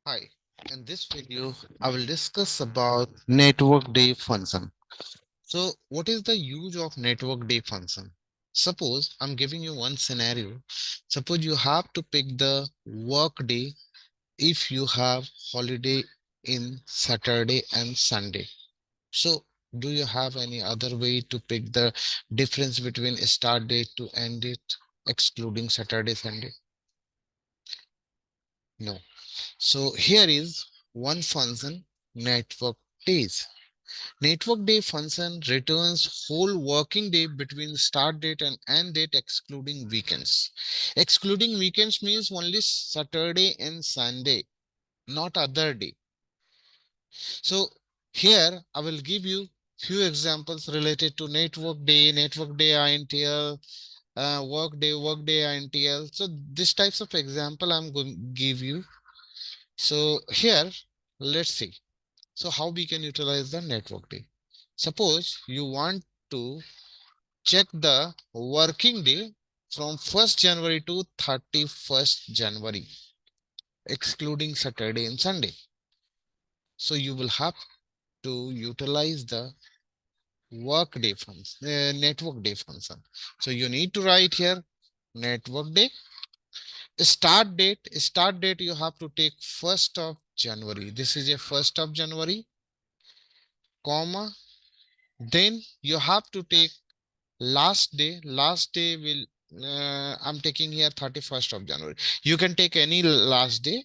Hi, in this video, I will discuss about network day function. So, what is the use of network day function? Suppose I'm giving you one scenario. Suppose you have to pick the work day if you have holiday in Saturday and Sunday. So, do you have any other way to pick the difference between start date to end date, excluding Saturday, Sunday? No. So here is one function, network days. Network day function returns whole working day between start date and end date excluding weekends. Excluding weekends means only Saturday and Sunday, not other day. So here I will give you few examples related to network day INTL, work day INTL. So this types of example I'm going to give you. So here, let's see. So how we can utilize the network day? Suppose you want to check the working day from 1st January to 31st January, excluding Saturday and Sunday. So you will have to utilize the work day function, network day function. So you need to write here network day. Start date you have to take 1st of January. This is a 1st of January, comma. Then you have to take last day will I'm taking here 31st of January. You can take any last day.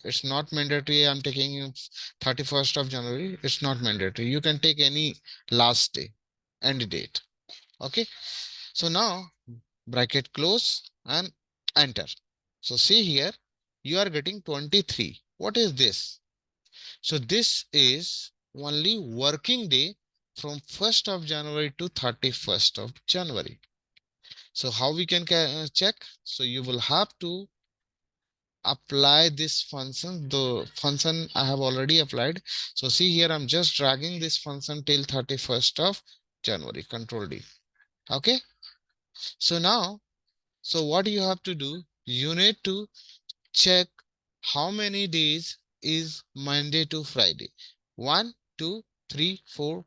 It's not mandatory. I'm taking 31st of January. It's not mandatory. You can take any last day, end date. Okay. So now bracket close and enter. So see here, you are getting 23. What is this? So this is only working day from 1st of January to 31st of January. So how we can check? So you will have to apply this function. The function I have already applied. So see here, I'm just dragging this function till 31st of January, Control D. Okay. So now, so what you have to do? You need to check how many days is Monday to Friday. 1, 2, 3, 4.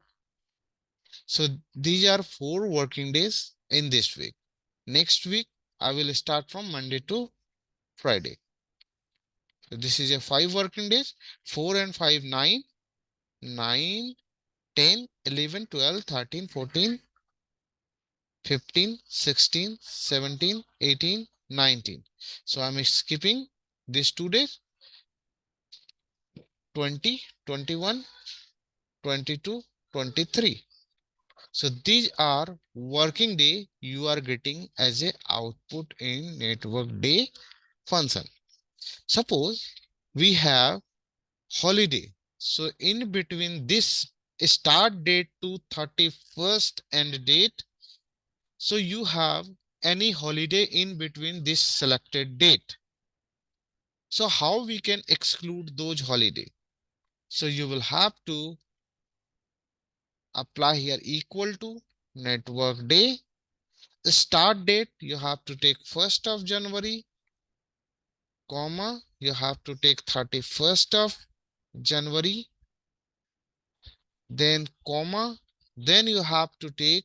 So these are 4 working days in this week. Next week, I will start from Monday to Friday. So this is a 5 working days. 4 and 5, 9, 9, 10, 11, 12, 13, 14, 15, 16, 17, 18, 19. So I'm skipping these 2 days, 20, 21, 22, 23. So these are working day you are getting as a output in network day function. Suppose we have holiday. So in between this start date to 31st end date, so you have any holiday in between this selected date. So how we can exclude those holiday? So you will have to apply here equal to network day. Start date, you have to take 1st of January, comma, you have to take 31st of January, then comma, then you have to take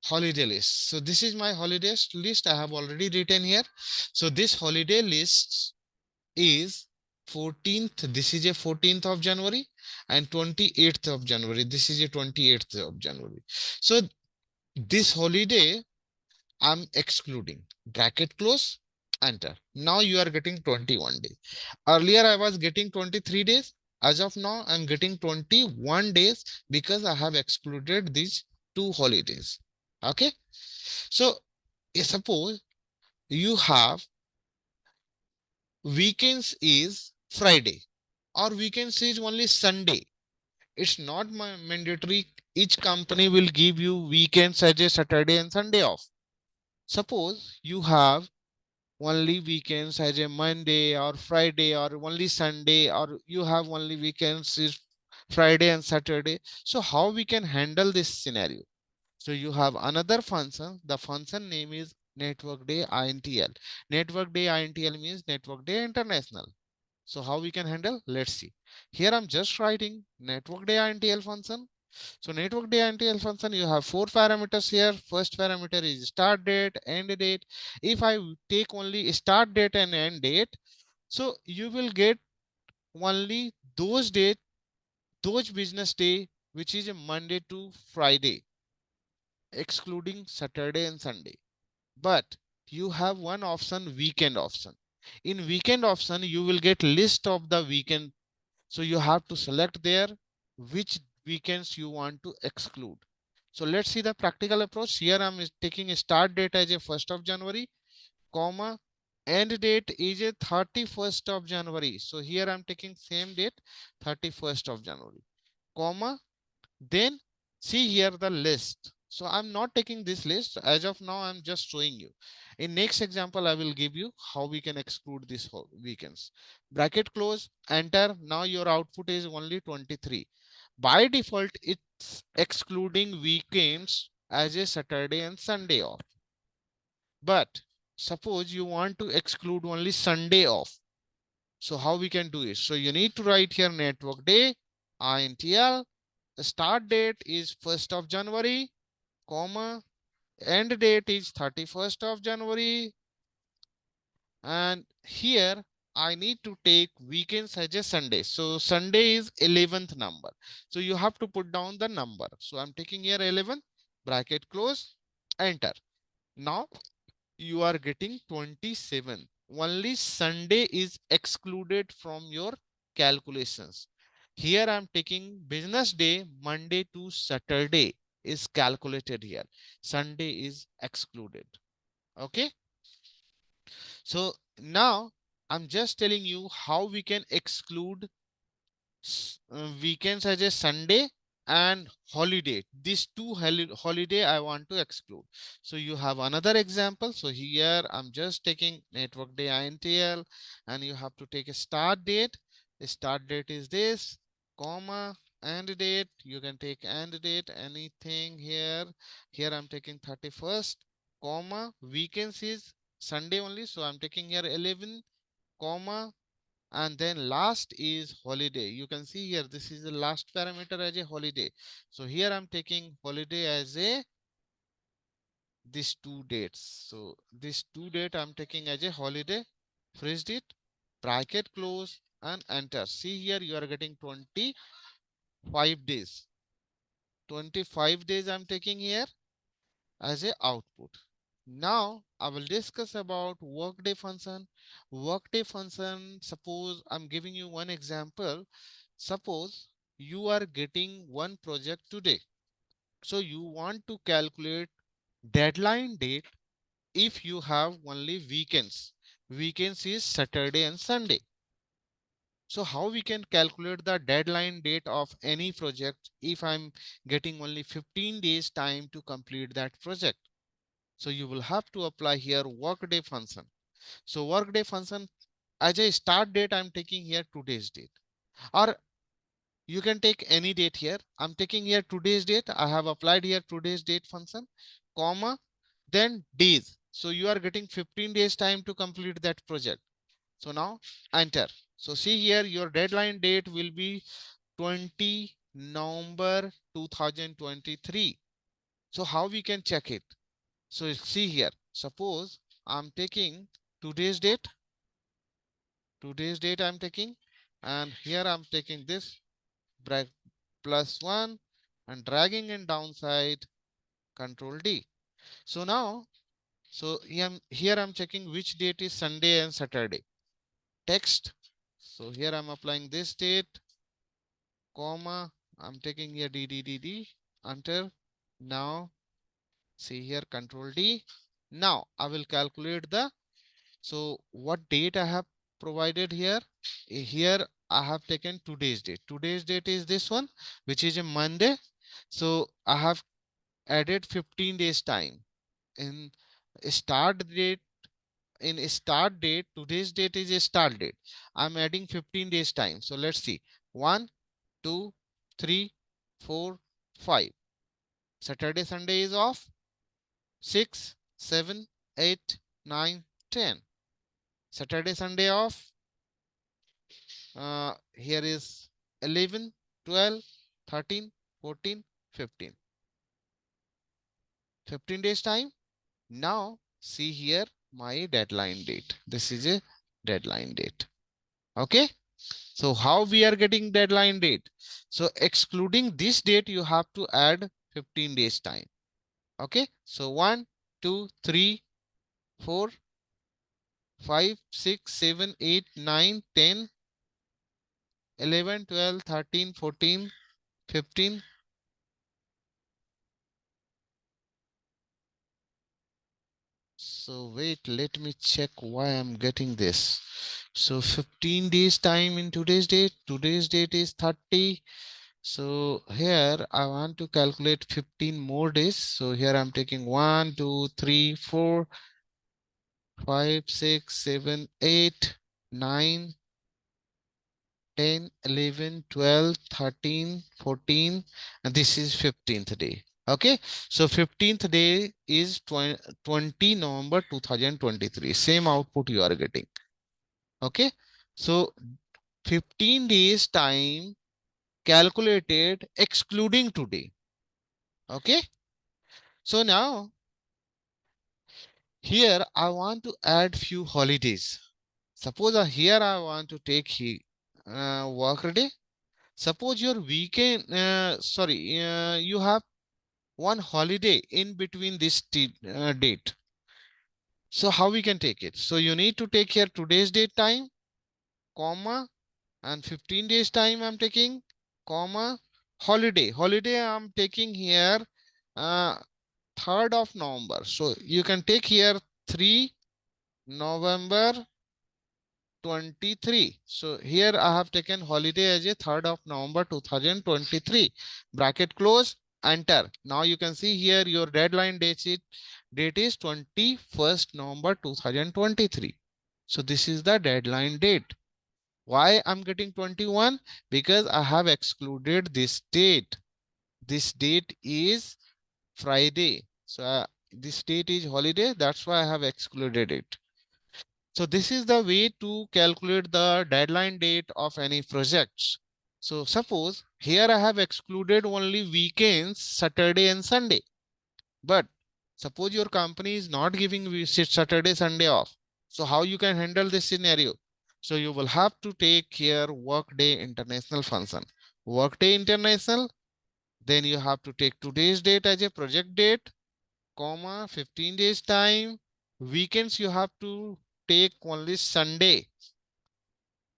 holiday list. So this is my holidays list I have already written here. So this holiday list is 14th. This is a 14th of January and 28th of January. This is a 28th of January. So this holiday I'm excluding. Bracket close, enter. Now you are getting 21 days. Earlier I was getting 23 days. As of now, I'm getting 21 days because I have excluded these 2 holidays. Okay. So suppose you have weekends is Friday or weekends is only Sunday. It's not mandatory. Each company will give you weekends as a Saturday and Sunday off. Suppose you have only weekends as a Monday or Friday or only Sunday, or you have only weekends is Friday and Saturday. So how we can handle this scenario? So you have another function. The function name is network day INTL. Network day INTL means network day international. So how we can handle? Let's see. Here I'm just writing network day INTL function. So network day INTL function, you have four parameters here. First parameter is start date, end date. If I take only start date and end date, so you will get only those date, those business day, which is a Monday to Friday, excluding Saturday and Sunday. But you have one option, weekend option. In weekend option, you will get list of the weekend. So you have to select there which weekends you want to exclude. So let's see the practical approach. Here I'm taking a start date as a 1st of January, comma, end date is a 31st of January. So here I'm taking same date, 31st of January, comma, then see here the list. So I'm not taking this list as of now. I'm just showing you. In next example, I will give you how we can exclude these weekends. Bracket close, enter. Now your output is only 23. By default, it's excluding weekends as a Saturday and Sunday off. But suppose you want to exclude only Sunday off. So how we can do it? So you need to write here network day, INTL. The start date is 1st of January, comma, end date is 31st of January. And here I need to take weekends as a Sunday. So Sunday is 11th number. So you have to put down the number. So I'm taking here 11, bracket close, enter. Now you are getting 27. Only Sunday is excluded from your calculations. Here I'm taking business day, Monday to Saturday is calculated here. Sunday is excluded. Okay. So now I'm just telling you how we can exclude weekends as a Sunday and holiday. These two holiday I want to exclude. So you have another example. So here I'm just taking network day INTL, and you have to take a start date. The start date is this, comma, end date. You can take end date, anything here. Here I'm taking 31st, comma, weekends is Sunday only. So I'm taking here 11, comma, and then last is holiday. You can see here this is the last parameter as a holiday. So here I'm taking holiday as a these two dates. So this two date I'm taking as a holiday, freeze it, bracket close, and enter. See here you are getting 25 days. 25 days I'm taking here as a output. Now I will discuss about workday function. Workday function, suppose I'm giving you one example. Suppose you are getting one project today. So you want to calculate deadline date if you have only weekends. Weekends is Saturday and Sunday. So how we can calculate the deadline date of any project if I'm getting only 15 days time to complete that project? So you will have to apply here workday function. So workday function as a start date, I'm taking here today's date, or you can take any date here. I'm taking here today's date. I have applied here today's date function, comma, then days. So you are getting 15 days time to complete that project. So now enter. So see here your deadline date will be 20 November 2023. So how we can check it? So see here, suppose I'm taking today's date, I'm taking, and here I'm taking this plus one and dragging in downside, control D. So now, so here I'm checking which date is Sunday and Saturday. Text. So here I'm applying this date, comma, I'm taking here DDDD, enter. Now see here, control D. Now I will calculate the, so what date I have provided here? Here I have taken today's date. Today's date is this one, which is a Monday. So I have added 15 days time. In start date, today's date is a start date. I'm adding 15 days time. So let's see. 1, 2, 3, 4, 5. Saturday, Sunday is off. 6, 7, 8, 9, 10. Saturday, Sunday off. Here is 11, 12, 13, 14, 15. 15 days time. Now see here my deadline date. This is a deadline date. Okay. So how we are getting deadline date? So excluding this date, you have to add 15 days time. Okay. So 1, 2, 3, 4, 5, 6, 7, 8, 9, 10, 11, 12, 13, 14, 15. So wait, let me check why I'm getting this. So 15 days time in today's date. Today's date is 30. So here I want to calculate 15 more days. So here I'm taking 1, 2, 3, 4, 5, 6, 7, 8, 9, 10, 11, 12, 13, 14, and this is 15th day. Okay, so 15th day is 20 November 2023. Same output you are getting. Okay, so 15 days time calculated excluding today. Okay, so now here I want to add few holidays. Suppose here I want to take work day. Suppose your weekend, you have one holiday in between this date. So how we can take it? So you need to take here today's date time, comma, and 15 days time I'm taking, comma, holiday. Holiday I'm taking here, uh, 3rd of November. So you can take here 3 November 23. So here I have taken holiday as a 3rd of November 2023. Bracket close, enter. Now you can see here your deadline date is 21st November 2023. So this is the deadline date. Why I'm getting 21? Because I have excluded this date. This date is Friday. So this date is holiday. That's why I have excluded it. So this is the way to calculate the deadline date of any projects. So suppose here I have excluded only weekends, Saturday and Sunday. But suppose your company is not giving Saturday, Sunday off. So how you can handle this scenario? So you will have to take here Workday International function. Workday International, then you have to take today's date as a project date, comma, 15 days time. Weekends you have to take only Sunday.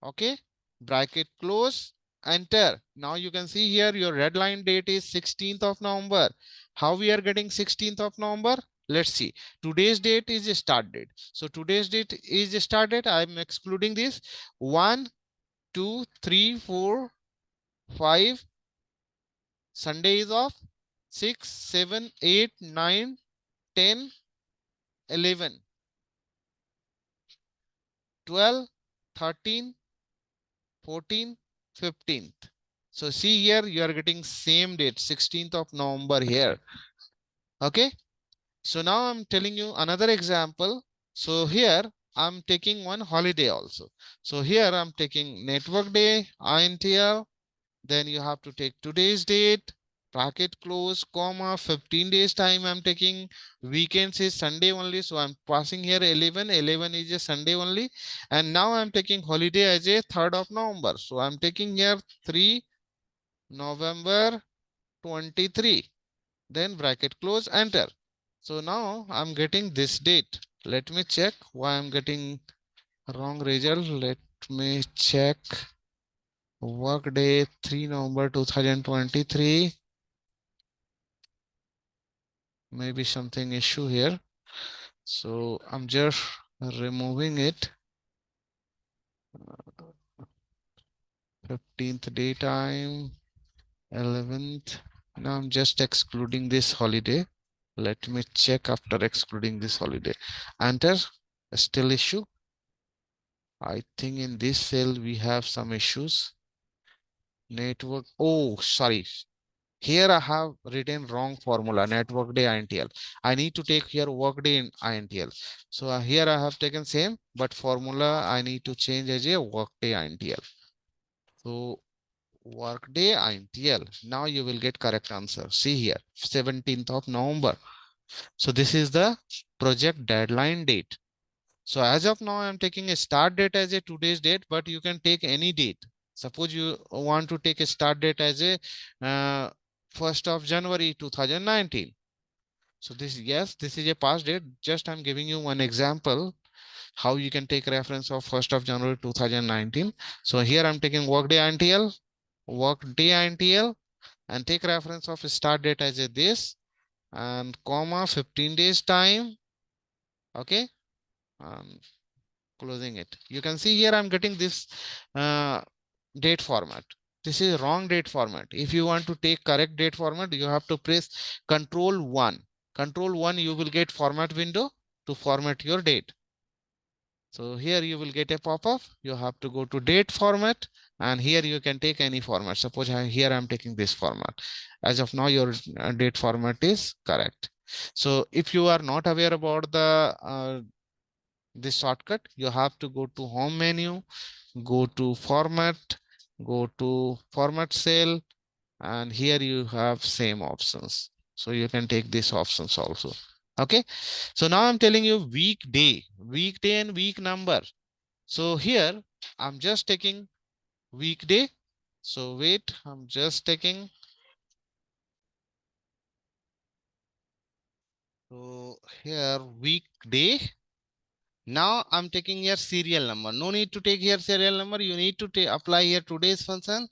Okay, bracket close, enter. Now you can see here your deadline date is 16th of November. How we are getting 16th of November? Let's see. Today's date is a start date. So today's date is a start date. I'm excluding this. 1, 2, 3, 4, 5. Sunday is off. 6, 7, 8, 9, 10, 11, 12, 13, 14, 15th. So see here, you are getting same date, 16th of November here. Okay. So now I'm telling you another example. So here I'm taking one holiday also. So here I'm taking network day, INTL. Then you have to take today's date, bracket close, comma, 15 days time I'm taking. Weekends is Sunday only. So I'm passing here 11. 11 is a Sunday only. And now I'm taking holiday as a 3rd of November. So I'm taking here 3 November 23. Then bracket close, enter. So now I'm getting this date. Let me check why I'm getting wrong result. Let me check. Work day 3 November 2023. Maybe something issue here. So I'm just removing it. 15th daytime, 11th. Now I'm just excluding this holiday. Let me check after excluding this holiday. Enter. Still issue. I think in this cell we have some issues. Network. Oh, sorry. Here I have written wrong formula, net workday INTL. I need to take here workday in INTL. So here I have taken same, but formula I need to change as a workday INTL. So workday INTL. Now you will get correct answer. See here, 17th of November. So this is the project deadline date. So as of now, I'm taking a start date as a today's date, but you can take any date. Suppose you want to take a start date as a 1st of January 2019. So this, yes, this is a past date. Just I'm giving you one example how you can take reference of 1st of January 2019. So here I'm taking workday INTL, workday INTL, and take reference of start date as a this and comma 15 days time. Okay. Um, Closing it. You can see here I'm getting this uh, date format. This is wrong date format. If you want to take correct date format, you have to press Control 1. Control 1, you will get format window to format your date. So here you will get a pop-up. You have to go to date format, and here you can take any format. Suppose here I'm taking this format. As of now, your date format is correct. So if you are not aware about the this shortcut, you have to go to home menu, go to format cell, and here you have same options. So you can take these options also. Okay. So now I'm telling you weekday and week number. So here I'm just taking weekday. So wait, I'm just taking. So here weekday. Now I'm taking here serial number. No need to take here serial number. You need to apply here today's function,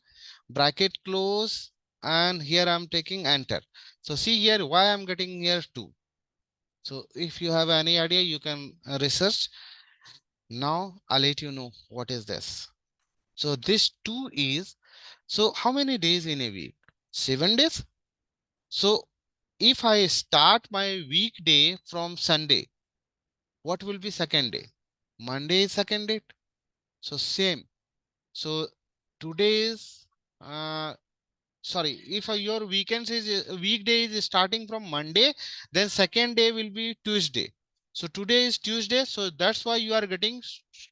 bracket close, and here I'm taking enter. So see here why I'm getting here 2. So if you have any idea, you can research. Now I'll let you know what is this. So this 2 is, so how many days in a week? 7 days. So if I start my weekday from Sunday, what will be second day? Monday is second day. So same. So today is sorry, if your weekends is weekday is starting from Monday, then second day will be Tuesday. So today is Tuesday, so that's why you are getting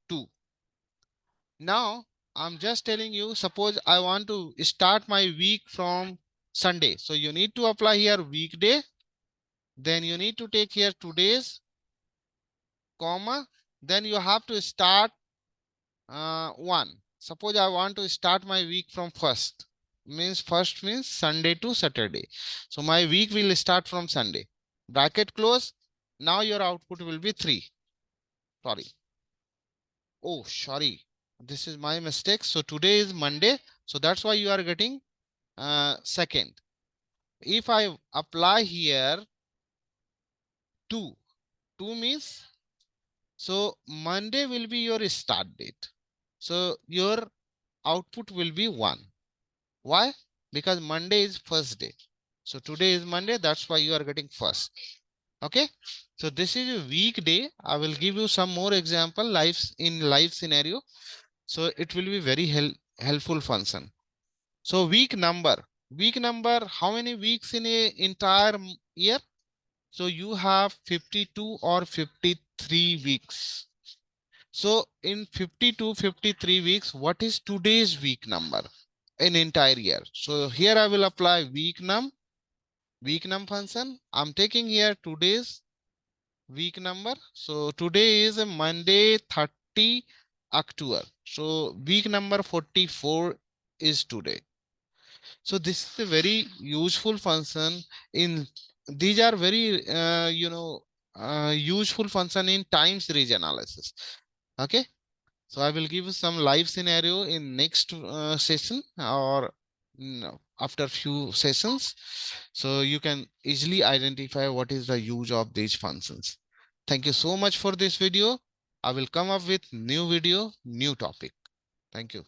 2. Now I'm just telling you, suppose I want to start my week from Sunday. So you need to apply here weekday, then you need to take here today's comma, then you have to start 1. Suppose I want to start my week from first. First means Sunday to Saturday. So my week will start from Sunday. Bracket close. Now your output will be 3. Sorry. Oh, sorry. This is my mistake. So today is Monday. So that's why you are getting second. If I apply here 2, 2 means, so Monday will be your start date. So your output will be 1. Why? Because Monday is first day. So today is Monday. That's why you are getting first. Okay. So this is a weekday. I will give you some more example lives in live scenario. So it will be very helpful function. So week number, how many weeks in a entire year? So you have 52 or 53 weeks. So in 52, 53 weeks, what is today's week number in entire year? So here I will apply week num function. I'm taking here today's week number. So today is a Monday 30 October. So week number 44 is today. So this is a very useful function in, these are very useful function in time series analysis. Okay. So I will give you some live scenario in next session or after few sessions. So you can easily identify what is the use of these functions. Thank you so much for this video. I will come up with new video, new topic. Thank you.